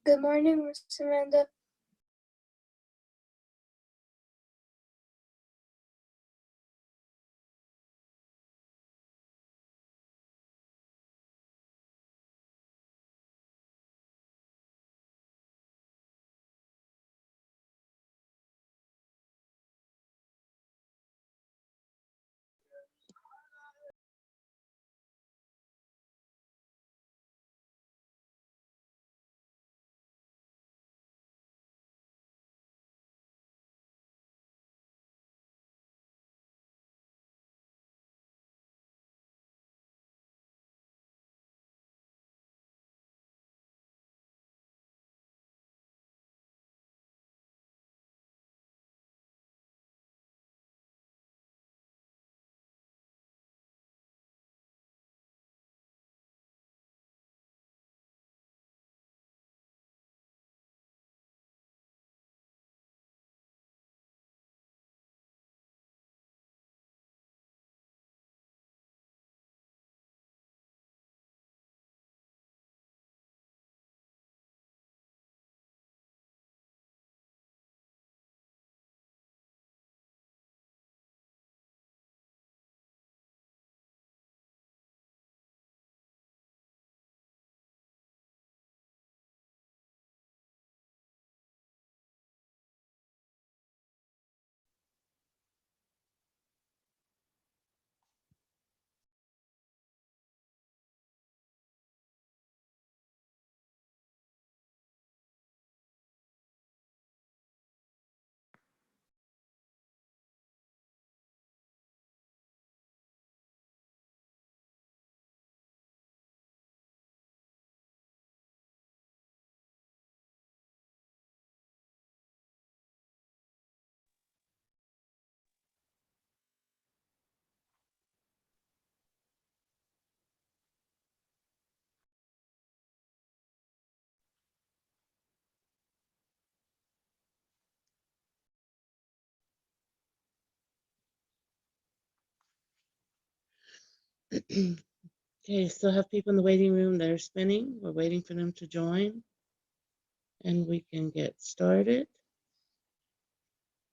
Good morning, Miss Amanda. Okay, still have people in the waiting room that are spinning. We're waiting for them to join, and we can get started.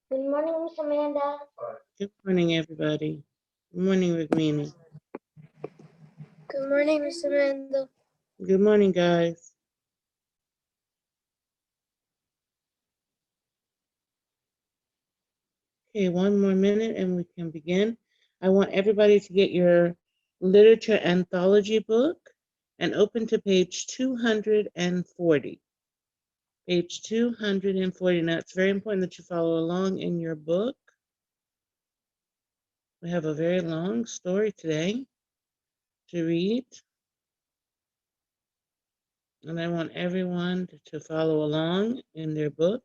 Good morning, Miss Amanda. Good morning, everybody. Good morning, Rukmini. Good morning, Miss Amanda. Good morning, guys. Okay, one more minute and we can begin. I want everybody to get your literature anthology book and open to page 240. Page 240. Now, it's very important that you follow along in your book. We have a very long story today to read. And I want everyone to follow along in their book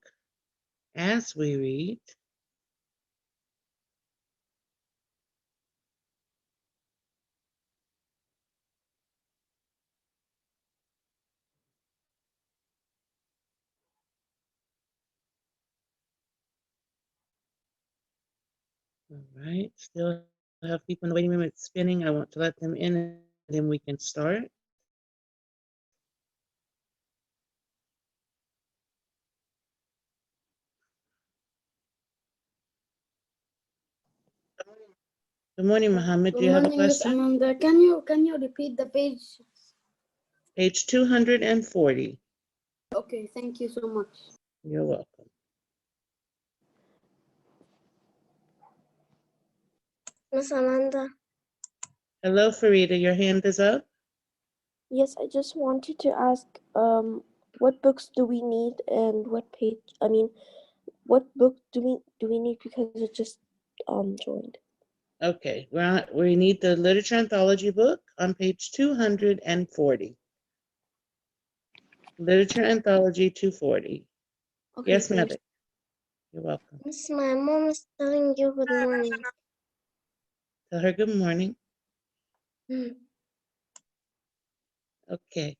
as we read. All right, still have people in the waiting room. It's spinning. I want to let them in and then we can start. Good morning, Mohammed. Do you have a question? Amanda. Can you repeat the page? Page 240. Okay, thank you so much. You're welcome. Miss Amanda. Hello, Farida. Your hand is up. Yes, I just wanted to ask, what books do we need and what page? I mean, what book do we need because it just joined? Okay, we need the literature anthology book on page 240. Literature anthology 240. Okay, Yes, thanks. Mother. You're welcome. Miss, my mom is telling you good morning. Tell her good morning. Hmm. Okay.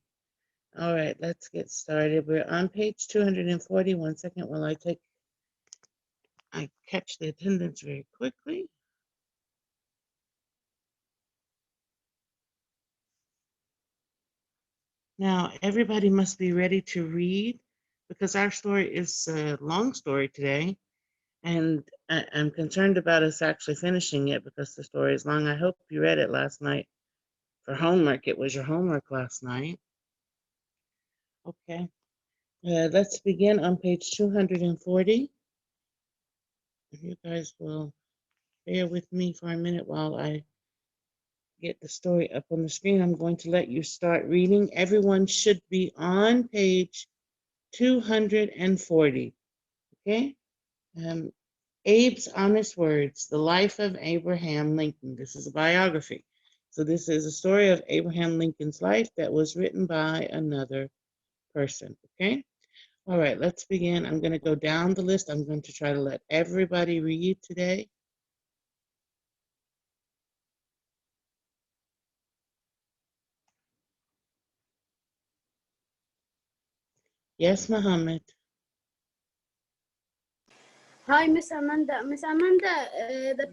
All right, let's get started. We're on page 240. 1 second while I catch the attendance very quickly. Now, everybody must be ready to read because our story is a long story today. And I'm concerned about us actually finishing it because the story is long. I hope you read it last night for homework. It was your homework last night. Okay. Let's begin on page 240. If you guys will bear with me for a minute while I get the story up on the screen, I'm going to let you start reading. Everyone should be on page 240. Okay? Abe's Honest Words, The Life of Abraham Lincoln. This is a biography. So this is a story of Abraham Lincoln's life that was written by another person. Okay? All right, let's begin. I'm going to go down the list. I'm going to try to let everybody read today. Yes, Muhammad. Hi, Miss Amanda. Miss Amanda, the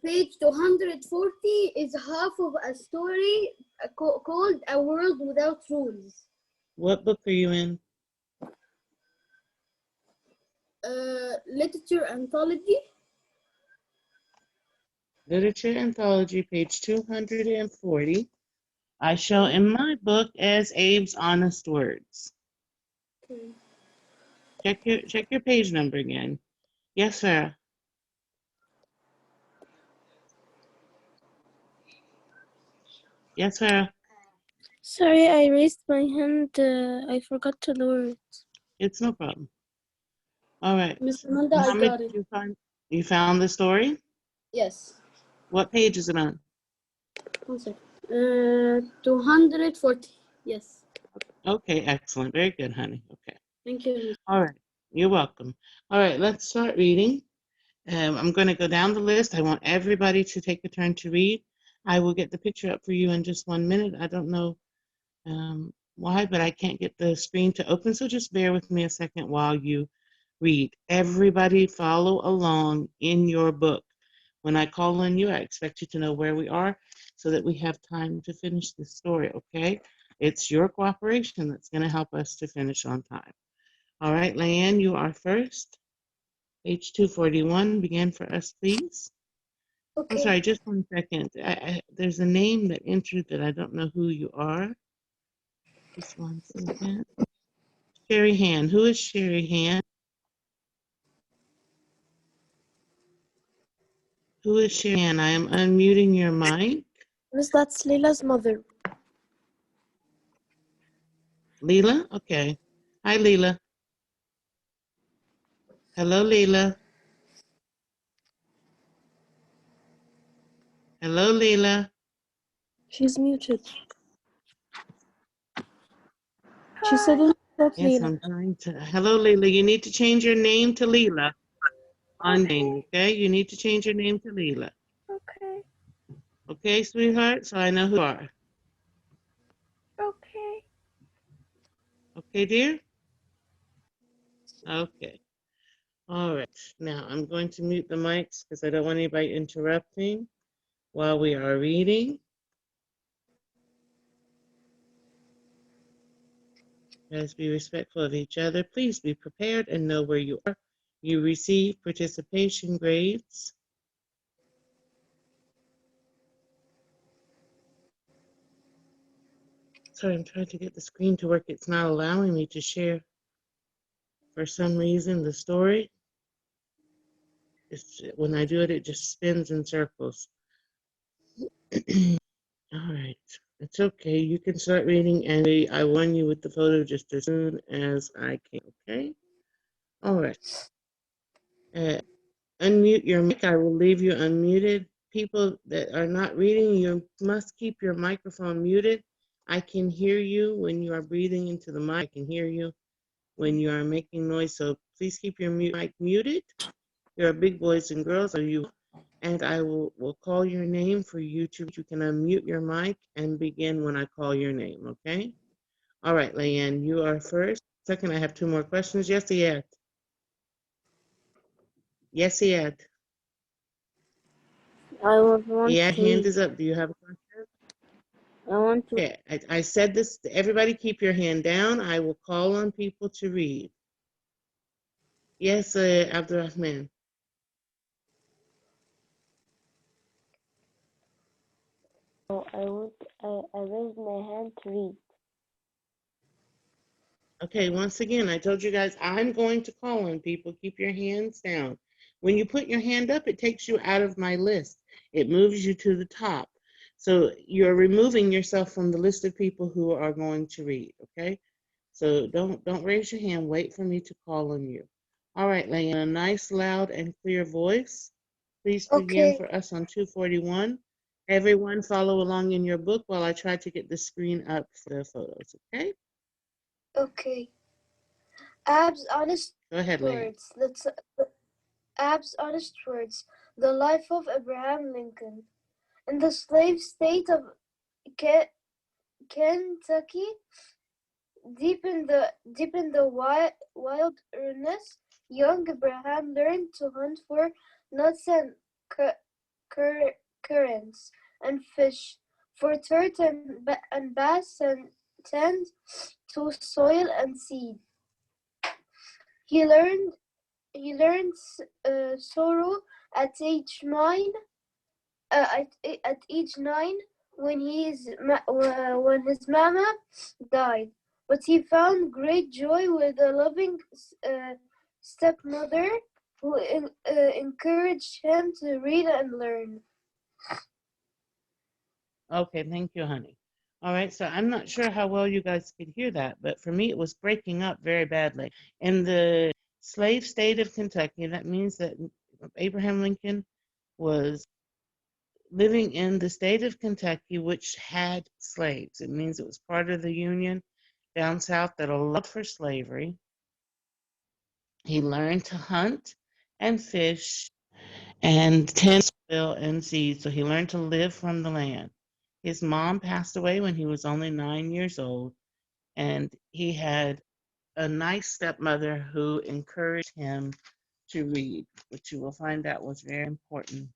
page 240 is half of a story called A World Without Rules. What book are you in? Literature Anthology. Literature Anthology, page 240. I show in my book as Abe's Honest Words. Okay. Check your page number again. Yes, sir. Yes, sir. Sorry, I raised my hand. I forgot to lower it. It's no problem. All right. Miss Amanda, I Muhammad, got it. you found the story? Yes. What page is it on? 1 second. 240. Yes. Okay, excellent. Very good, honey. Okay. Thank you. All right. You're welcome. All right, let's start reading. I'm going to go down the list. I want everybody to take a turn to read. I will get the picture up for you in just 1 minute. I don't know why, but I can't get the screen to open, so just bear with me a second while you read. Everybody follow along in your book. When I call on you, I expect you to know where we are so that we have time to finish the story, okay? It's your cooperation that's going to help us to finish on time. All right, Leanne, you are first. Page 241, begin for us, please. Okay. I'm sorry, just 1 second. There's a name that entered that I don't know who you are. Just 1 second. Sherry Hand. Who is Sherry Hand? Who is Sherry Hand? I am unmuting your mic. Miss, that's Leila's mother. Leela? Okay. Hi, Leela. Hello, Leela. Hello, Leela. She's muted. She said it's not Yes, Leila. I'm trying to. Hello, Leela. You need to change your name to Leela on name, okay? You need to change your name to Leela. Okay. Okay, sweetheart? So I know who you are. Okay. Okay, dear? Okay. All right. Now I'm going to mute the mics because I don't want anybody interrupting while we are reading. Guys, be respectful of each other. Please be prepared and know where you are. You receive participation grades. Sorry, I'm trying to get the screen to work. It's not allowing me to share for some reason the story. When I do it, it just spins in circles. All right. It's okay. You can start reading, and I warn you with the photo just as soon as I can, okay? All right. Unmute your mic. I will leave you unmuted. People that are not reading, you must keep your microphone muted. I can hear you when you are breathing into the mic. I can hear you when you are making noise. So please keep your mic muted. You're big boys and girls, and I will call your name for you to. You can unmute your mic and begin when I call your name, okay? All right, Leanne, you are first. Second, I have 2 more questions. Yes, Ed. Yes, Ed. I was want Yeah, to hand read. is up. Do you have a question? I want to. Okay, I said this, everybody keep your hand down. I will call on people to read. Yes, Abdurrahman. Oh, I raised my hand to read. Okay, once again, I told you guys I'm going to call on people. Keep your hands down. When you put your hand up, it takes you out of my list. It moves you to the top. So you're removing yourself from the list of people who are going to read, okay? So don't raise your hand. Wait for me to call on you. All right, Leanna, nice, loud, and clear voice. Please begin Okay. for us on 241. Everyone follow along in your book while I try to get the screen up for the photos, okay? Okay. Ab's honest Go ahead, Leanna. words. Ab's honest words. The life of Abraham Lincoln. In the slave state of Kentucky, deep in the wilderness, young Abraham learned to hunt for nuts and currants and fish, for turtle and bass, and tend to soil and seed. He learned sorrow at age 9. At age 9, when when his mama died, but he found great joy with a loving stepmother who encouraged him to read and learn. Okay, thank you, honey. All right, so I'm not sure how well you guys could hear that, but for me, it was breaking up very badly. In the slave state of Kentucky, that means that Abraham Lincoln was living in the state of Kentucky, which had slaves. It means it was part of the Union down south that allowed for slavery. He learned to hunt and fish and tend soil and seed, so he learned to live from the land. His mom passed away when he was only 9 years old, and he had a nice stepmother who encouraged him to read, which you will find out was very important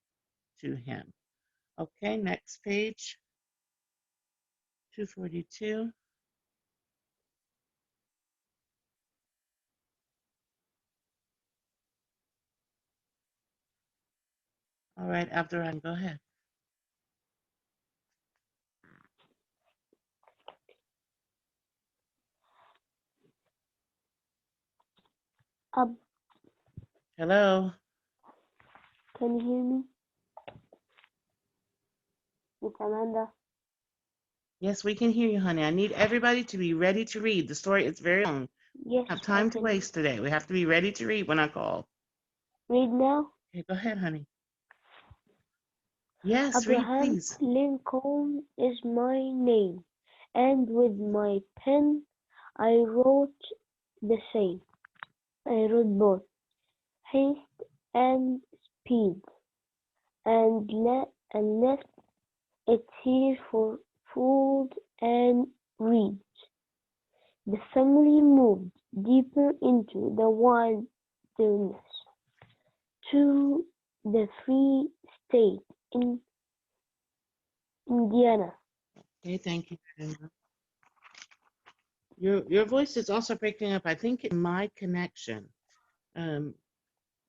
to him. Okay, next page, 242. All right, Abdurrahman, go ahead. Hello. Can you hear me, Miss Amanda? Yes, we can hear you, honey. I need everybody to be ready to read. The story is very long. We Yes, don't have I time to can waste today. We have to be ready to read when I call. read now. Okay, go ahead, honey. Yes, read, Abraham please. Lincoln is my name, and with my pen I wrote the same. I wrote both haste and speed, and left it here for food and read. The family moved deeper into the wilderness, to the free state in Indiana. Okay, thank you very much. Your voice is also breaking up. I think it's my connection. Um,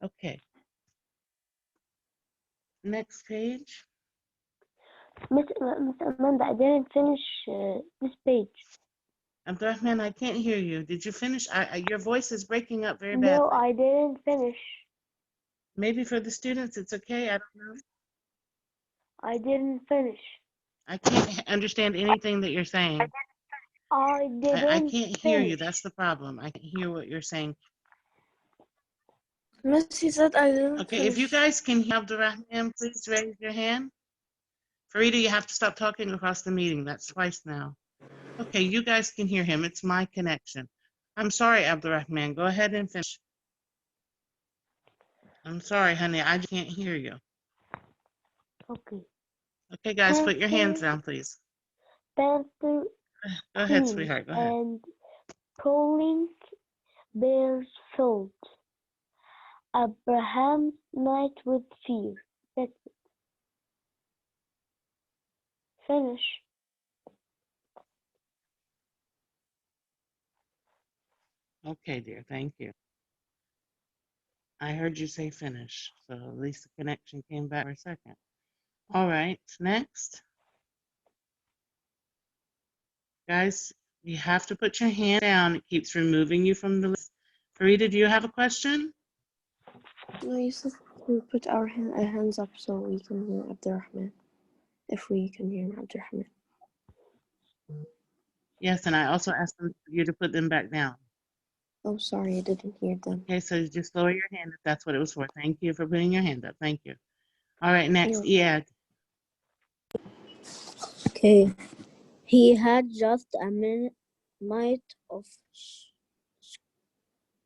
okay. Next page. Miss Amanda, I didn't finish this page. Abdurrahman, I can't hear you. Did you finish? Your voice is breaking up very No, badly. I didn't finish. Maybe for the students it's okay. I don't know. I didn't finish. I can't understand anything that you're saying. I I didn't can't hear you. finish. That's the problem. I can't hear what you're saying. Missy said I didn't Okay, if you finish. guys can hear Abdurrahman, please raise your hand. Farida, you have to stop talking across the meeting. That's twice now. Okay, you guys can hear him. It's my connection. I'm sorry, Abdurrahman. Go ahead and finish. I'm sorry, honey. I can't hear you. Okay. Okay, guys, put your hands Panther, down, please. panther, Go ahead, clean, sweetheart. Go ahead. and prowling bears filled Abraham's night with fear. That's it. Finish. Okay, dear. Thank you. I heard you say finish, so at least the connection came back for a second. All right, next. Guys, you have to put your hand down. It keeps removing you from the list. Farida, do you have a question? No, you said to put our hands up so we can hear Abdurrahman. If we can hear Abdurrahman. Yes, and I also asked you to put them back down. Oh, sorry, I didn't hear them. Okay, so just lower your hand if that's what it was for. Thank you for putting your hand up. Thank you. All right, next, Iyad. Okay. He had just a minute of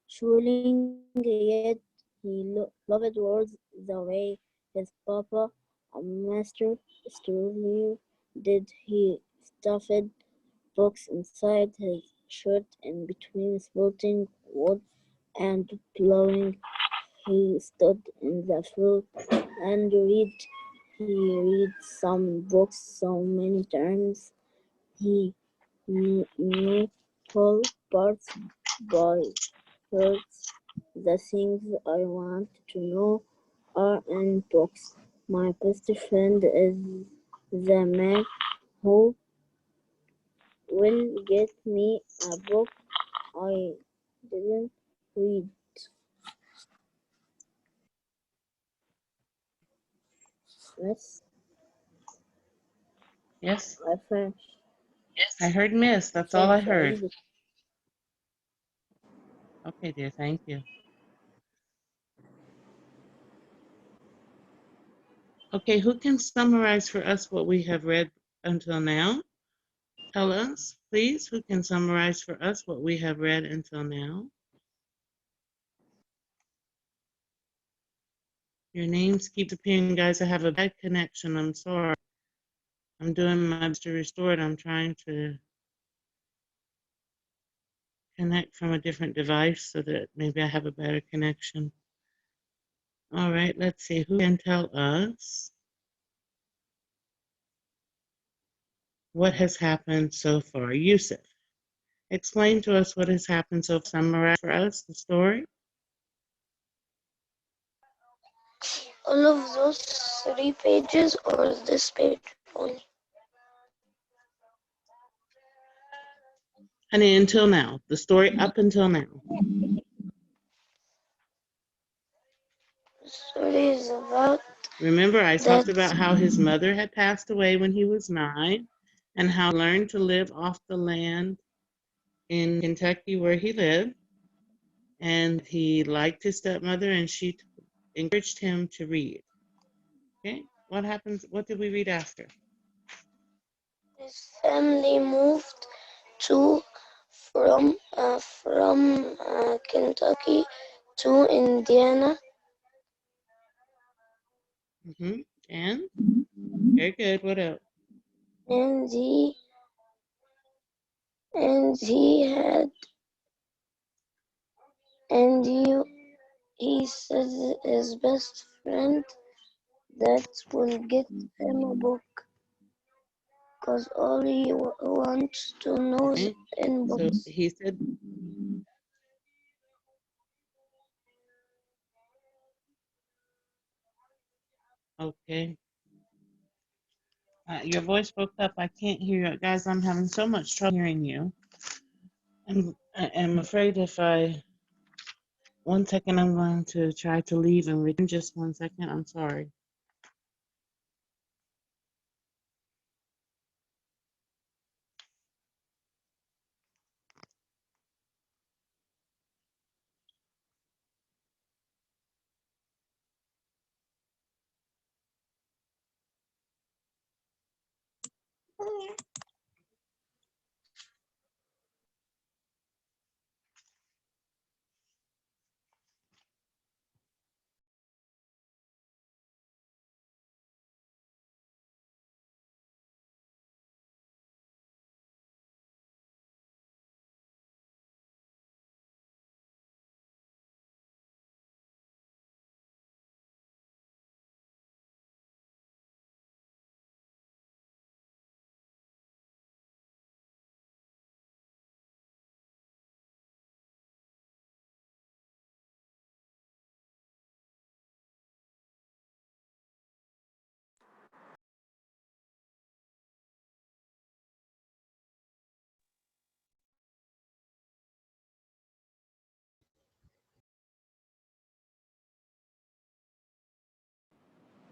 schooling, yet he loved words the way his papa, a master storyteller, did. He stuffed books inside his shirt in between splitting wood and plowing. He stood in the field and read. He read some books so many times he knew whole parts by heart. The things I want to know are in books. My best friend is the man who will get me a book I didn't read. Yes, Yes, I finished. I heard miss. That's all I heard. Already. Okay, dear. Thank you. Okay, who can summarize for us what we have read until now? Tell us, please, who can summarize for us what we have read until now? Your names keep appearing, guys. I have a bad connection. I'm sorry. I'm doing my best to restore it. I'm trying to connect from a different device so that maybe I have a better connection. All right, let's see. Who can tell us what has happened so far? Yusuf, explain to us what has happened so far. Summarize for us the story. All of those 3 pages or this page only? Honey, until now, the story up until now. The story is about Remember, I talked that about how his mother had passed away when he was 9 and how he learned to live off the land in Kentucky where he lived. And he liked his stepmother and she encouraged him to read. Okay, what happens? What did we read after? his family moved to from Kentucky to Indiana. And very good. What else? And he had and he said his best friend that will get him a book because all he wants to know is Okay. in So books. he said, okay. Your voice broke up. I can't hear you. Guys, I'm having so much trouble hearing you. I'm afraid if I, 1 second, I'm going to try to leave and return. Just 1 second. I'm sorry.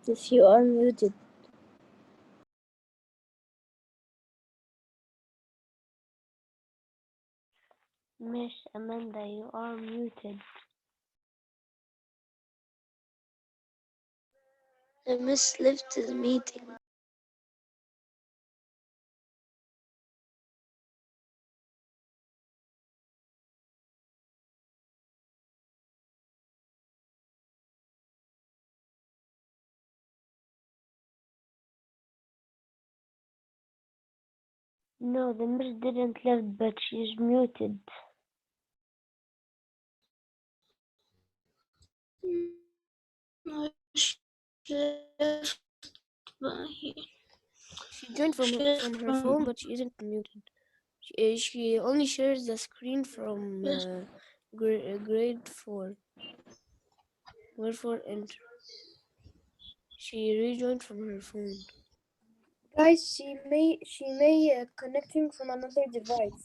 Yes, you are muted. Miss Amanda, you are muted. The Miss left the meeting. No, the miss didn't leave, but she's muted. No, she left, but She joined from she left her from. phone, but she isn't muted. She only shares the screen from Yes. grade 4. Grade 4 enter. She rejoined from her phone. Guys, she may connecting from another device.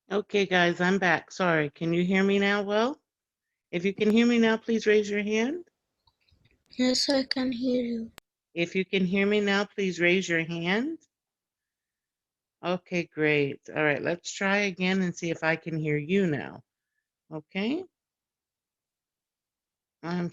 Okay, guys, I'm back. Sorry. Can you hear me now well? If you can hear me now, please raise your hand. Yes, I can hear you. If you can hear me now, please raise your hand. Okay, great. All right, let's try again and see if I can hear you now. Okay. Um,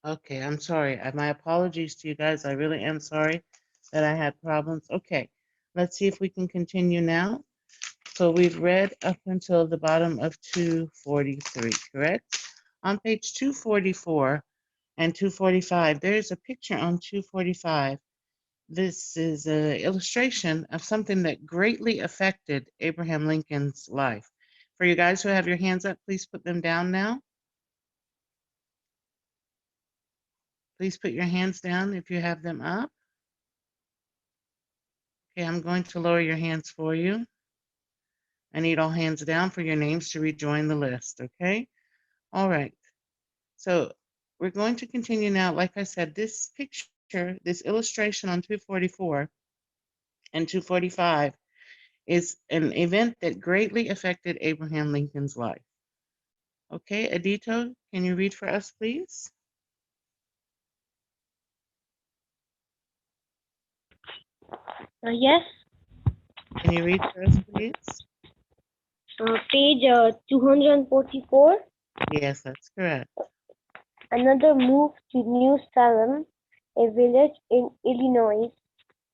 okay, I'm sorry. My apologies to you guys. I really am sorry that I had problems. Okay, let's see if we can continue now. So we've read up until the bottom of 243, correct? On page 244 and 245, there's a picture on 245. This is an illustration of something that greatly affected Abraham Lincoln's life. For you guys who have your hands up, please put them down now. Please put your hands down if you have them up. Okay, I'm going to lower your hands for you. I need all hands down for your names to rejoin the list, okay? All right. So we're going to continue now. Like I said, this picture, this illustration on 244 and 245 is an event that greatly affected Abraham Lincoln's life. Okay, Adito, can you read for us, please? Yes, Can you read for us, please? page 244. Yes, that's correct. Another move to New Salem, a village in Illinois.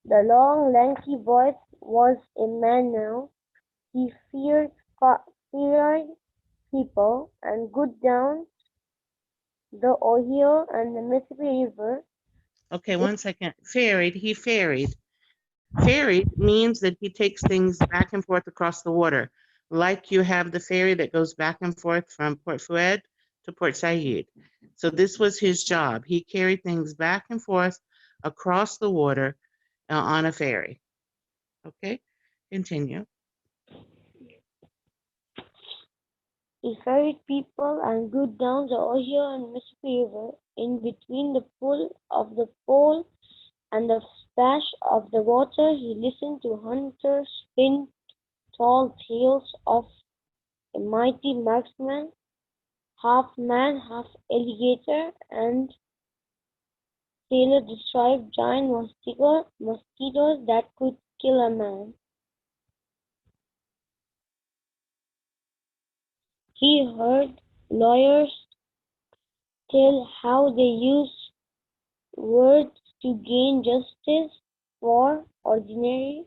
The long, lanky voice was a man now. He feared people and good down the Ohio and the Mississippi River. Okay, one second. Ferried, he ferried. Ferried means that he takes things back and forth across the water, like you have the ferry that goes back and forth from Port Fouad to Port Said. So this was his job. He carried things back and forth across the water on a ferry. Okay, continue. He ferried people and good down the Ohio and Mississippi River in between the pole and the splash of the water. He listened to hunters spin tall tales of a mighty marksman, half man, half alligator, and sailor described giant mosquitoes that could kill a man. He heard lawyers tell how they use words to gain justice for ordinary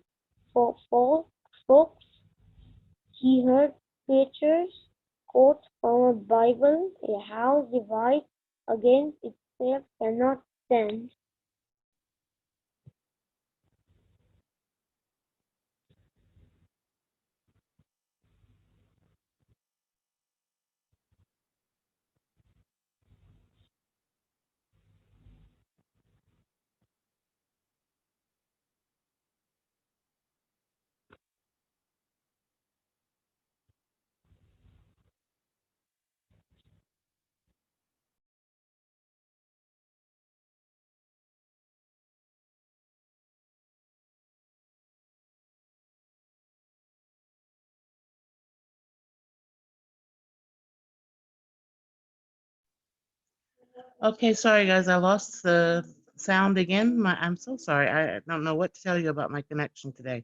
folks. He heard preachers quote from a Bible, "A house divided against itself cannot stand." Okay, sorry guys, I lost the sound again. I'm so sorry. I don't know what to tell you about my connection today.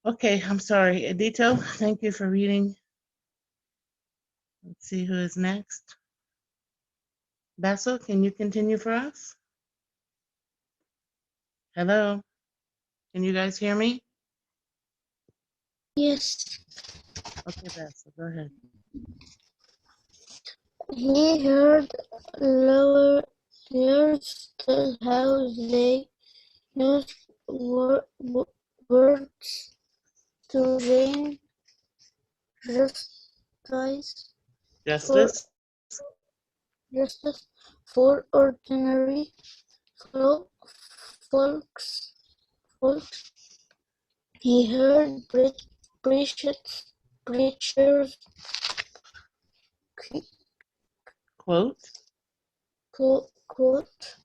Okay, I'm sorry. Edito, thank you for reading. Let's see who is next. Basil, can you continue for us? Hello, can you guys hear me? Yes. Okay, Basil, go ahead. He heard lawyers tell how they use words to gain justice for Justice. justice for ordinary fol- folks. Folks. He heard preachers Quote, quote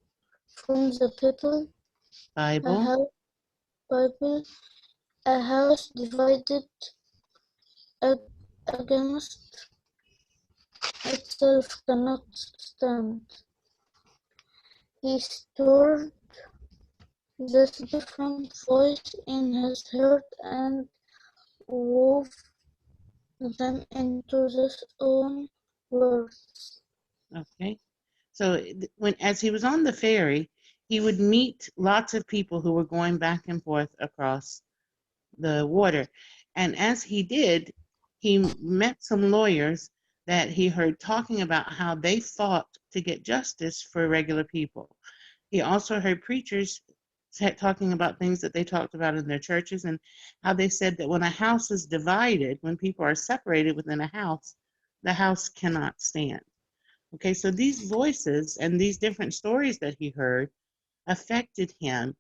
from the a Bible. house, Bible, a house divided against itself cannot stand. He stored this different voice in his heart and wove them into his own words. Okay. So as he was on the ferry, he would meet lots of people who were going back and forth across the water. And as he did, he met some lawyers that he heard talking about how they fought to get justice for regular people. He also heard preachers talking about things that they talked about in their churches and how they said that when a house is divided, when people are separated within a house, the house cannot stand. Okay, so these voices and these different stories that he heard affected him,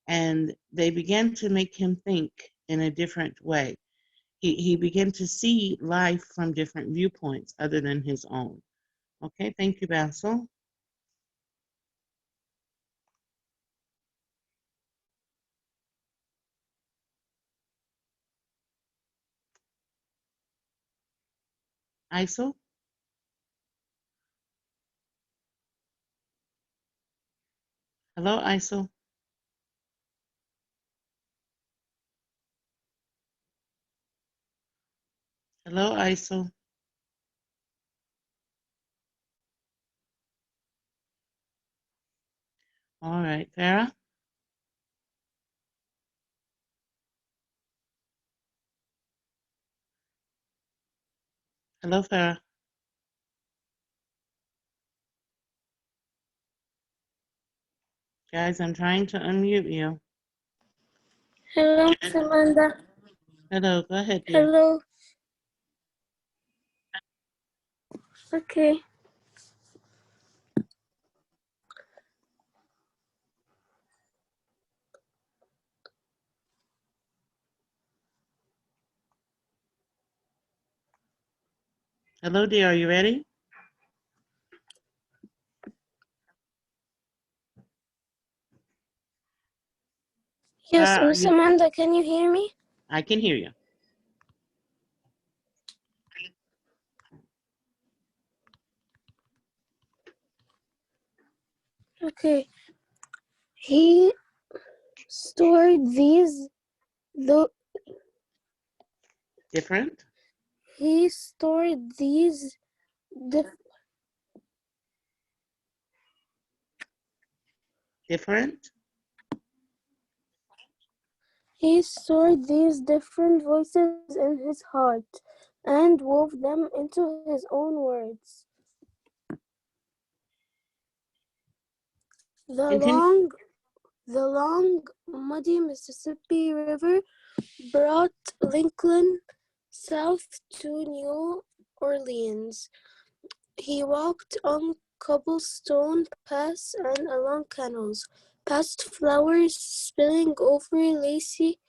and they began to make him think in a different way. He began to see life from different viewpoints other than his own. Okay, thank you, Basil. Isel? Hello, Isel? Hello, Isel? All right, Farah? Hello, Farah? Guys, I'm trying to unmute you. Hello, Samantha. Hello, go ahead, dear. Hello. Okay. Hello, dear, are you ready? Yes, Are Miss you? Amanda, can you hear me? I can hear you. Okay. He stored these the Different? he stored these dif- Different? he stored these different voices in his heart and wove them into his own words. The Continue. long the long muddy Mississippi River brought Lincoln south to New Orleans. He walked on cobblestone paths and along canals, past flowers spilling over lacy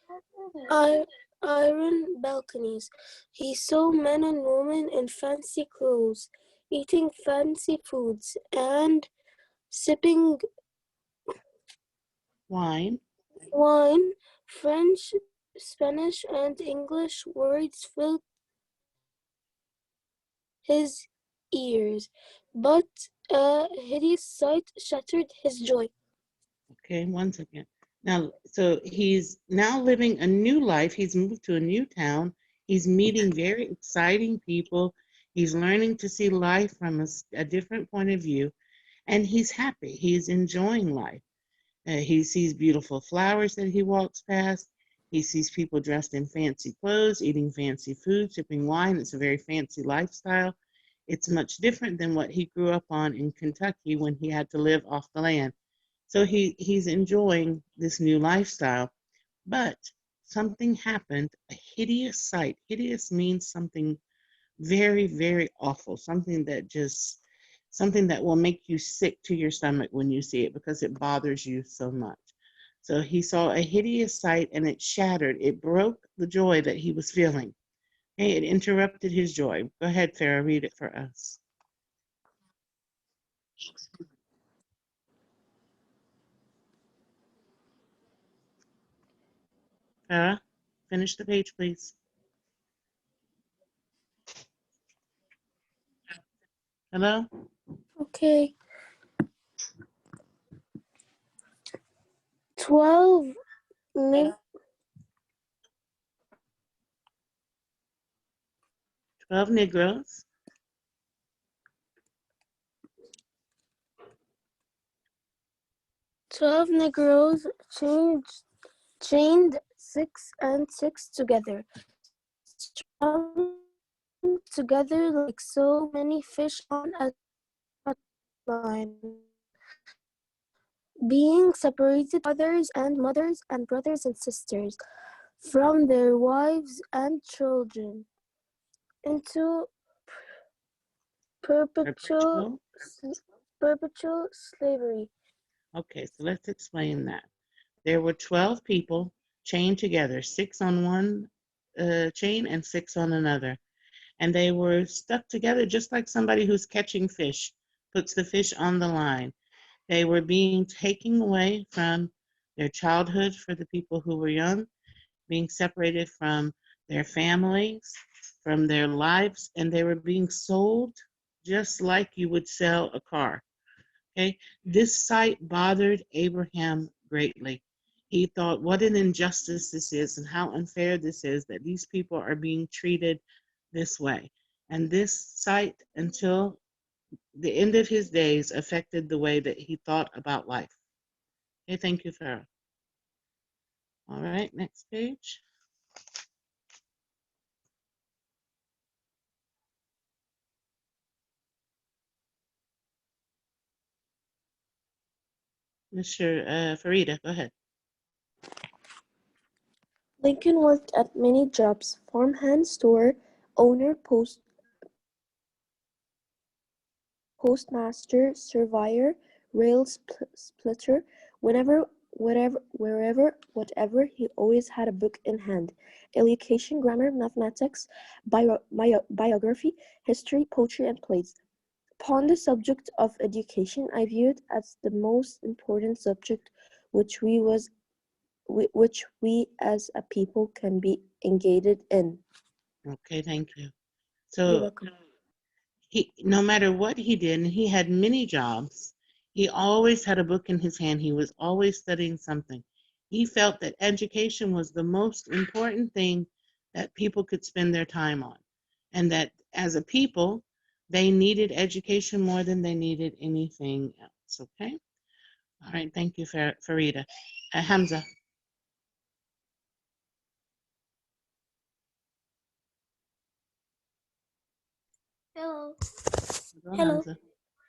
iron balconies. He saw men and women in fancy clothes, eating fancy foods, and sipping Wine. wine. French, Spanish, and English words filled his ears, but a hideous sight shattered his joy. Okay, one second. Now, so he's now living a new life. He's moved to a new town. He's meeting very exciting people. He's learning to see life from a different point of view, and he's happy. He's enjoying life. He sees beautiful flowers that he walks past. He sees people dressed in fancy clothes, eating fancy food, sipping wine. It's a very fancy lifestyle. It's much different than what he grew up on in Kentucky when he had to live off the land. So he's enjoying this new lifestyle. But something happened, a hideous sight. Hideous means something very, very awful, something that will make you sick to your stomach when you see it because it bothers you so much. So he saw a hideous sight and it shattered, it broke the joy that he was feeling. Okay, it interrupted his joy. Go ahead, Farah, read it for us. Farah, finish the page, please. Hello? Okay. 12 ne- 12 Negroes. 12 Negroes chained 6 and 6 together, strung together like so many fish on a taut line, being separated fathers and mothers and brothers and sisters from their wives and children into perpetual Perpetual. perpetual slavery. Okay, so let's explain that. There were 12 people chained together, 6 on one chain and 6 on another. And they were stuck together just like somebody who's catching fish puts the fish on the line. They were being taken away from their childhood for the people who were young, being separated from their families, from their lives, and they were being sold just like you would sell a car. Okay, this sight bothered Abraham greatly. He thought, what an injustice this is, and how unfair this is that these people are being treated this way. And this sight, until the end of his days, affected the way that he thought about life. Okay, thank you, Farah. All right, next page. Mr. Farida, go ahead. Lincoln worked at many jobs: farmhand, store owner, postmaster, surveyor, rail splitter. Whatever, he always had a book in hand. Education, grammar, mathematics, biography, history, poetry, and plays. Upon the subject of education, I viewed as the most important subject which we was which we as a people can be engaged in. Okay, thank you. You're So welcome. no matter what he did, and he had many jobs, he always had a book in his hand. He was always studying something. He felt that education was the most important thing that people could spend their time on, and that as a people, they needed education more than they needed anything else. Okay? All right, thank you, Farida. Hamza. Hello. Hello, Hello. Hamza.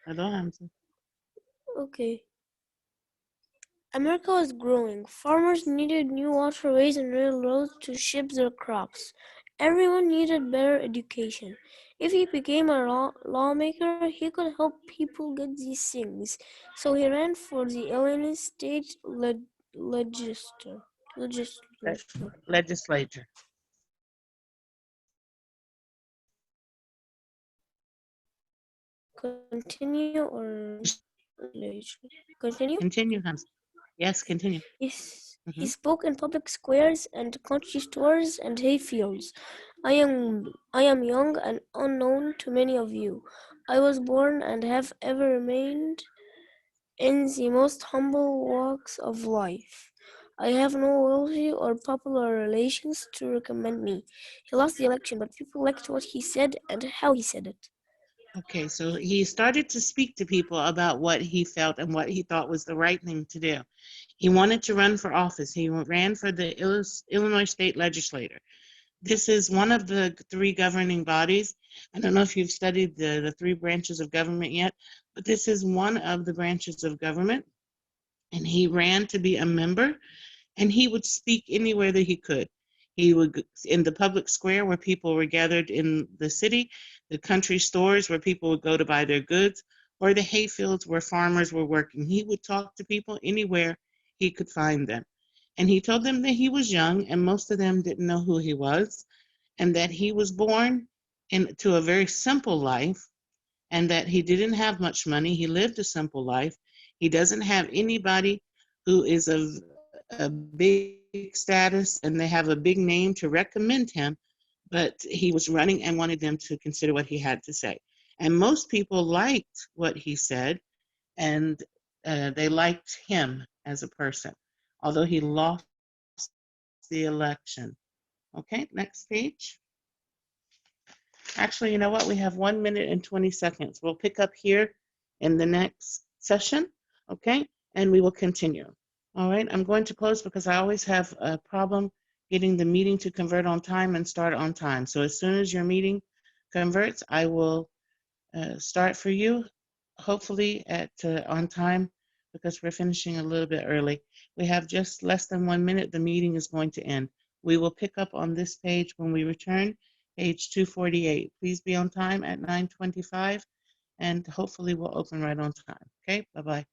Hello, Hamza. Okay. America was growing. Farmers needed new waterways and railroads to ship their crops. Everyone needed better education. If he became a lawmaker, he could help people get these things. So he ran for the Illinois state legislature. Legislature. Continue or continue? Continue, Hamza. Yes, continue. He spoke in public squares and country stores and hayfields. I am young and unknown to many of you. I was born and have ever remained in the most humble walks of life. I have no wealthy or popular relations to recommend me. He lost the election, but people liked what he said and how he said it. Okay, so he started to speak to people about what he felt and what he thought was the right thing to do. He wanted to run for office. He ran for the Illinois state legislature. This is one of the three governing bodies. I don't know if you've studied the three branches of government yet, but this is one of the branches of government. And he ran to be a member, and he would speak anywhere that he could. He would in the public square where people were gathered in the city, the country stores where people would go to buy their goods, or the hayfields where farmers were working. He would talk to people anywhere he could find them. And he told them that he was young and most of them didn't know who he was, and that he was born into a very simple life, and that he didn't have much money. He lived a simple life. He doesn't have anybody who is of a big status and they have a big name to recommend him, but he was running and wanted them to consider what he had to say. And most people liked what he said, and they liked him as a person, although he lost the election. Okay, next page. Actually, you know what? We have 1 minute and 20 seconds. We'll pick up here in the next session, okay? And we will continue. All right, I'm going to close because I always have a problem getting the meeting to convert on time and start on time. So as soon as your meeting converts, I will start for you, hopefully at on time, because we're finishing a little bit early. We have just less than 1 minute. The meeting is going to end. We will pick up on this page when we return, page 248. Please be on time at 9:25, and hopefully we'll open right on time. Okay, bye-bye.